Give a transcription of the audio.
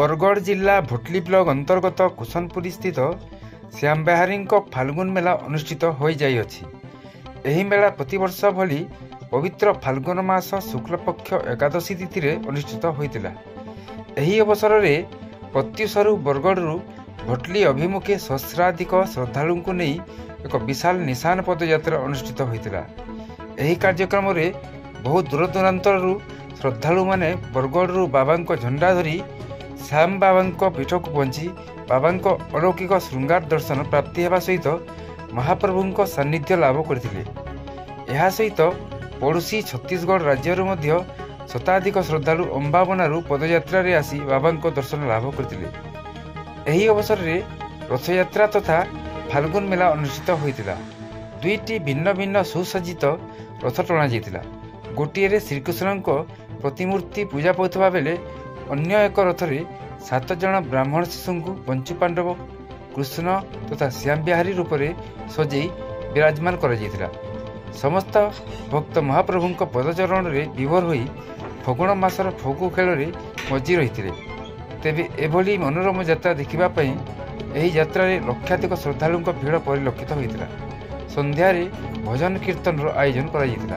बरगढ़ जिला भोटली ब्लॉक अंतर्गत कुशनपुरी स्थित श्याम बिहारी फाल्गुन मेला अनुष्ठित हो जाइछि। एही मेला प्रतिवर्ष भली पवित्र फाल्गुन मास शुक्ल पक्ष एकादशी तिथि रे अनुष्ठित होइतिला। एही अवसर में प्रत्युषरु बरगढ़ भोटली अभिमुखे सहस्राधिक श्रद्धालु को नहीं एक विशाल निशान पदयात्रा अनुष्ठित होइतिला। एही कार्यक्रम रे बहुत दूर दूरांतरु श्रद्धालु माने बरगढ़ बाबा झंडा धरी श्याम बाबा पीठ को पहुंची बाबा अलौकिक श्रृंगार दर्शन प्राप्ति होगा सहित महाप्रभु सान्निध्य लाभ करथिले। एहा सहित पड़ोशी छत्तीसगढ़ राज्यर मध्य शताधिक श्रद्धालु अंबाबनारू पदयात्रा रे आसी बाबा दर्शन लाभ करथिले। एही अवसर में रथयात्रा तथा फाल्गुन मेला अनुष्ठित होइतिला। दुईटी भिन्न भिन्न सुसज्जित रथ टणा जाइतिला। गोटिए रे श्रीकृष्ण प्रतिमूर्ति पूजा पाउथबा बेले अन्य एक रथ रे 7 जन ब्राह्मण शिशु को पंचु पांडव कृष्ण तथा श्याम बिहारी रूप में सजई विराजमान कर समस्त भक्त महाप्रभु पदचरण रे विभोर होई फगुण मासर फगु खेल रे मजी रही। तेबे एभली मनोरम यात्रा देखिबा पई एही यात्रा रे लक्षाधिक श्रद्धालुंक भीड़ परिलक्षित होइतिला। संध्यारे भजन कीर्तन आयोजन करा जाइतिला।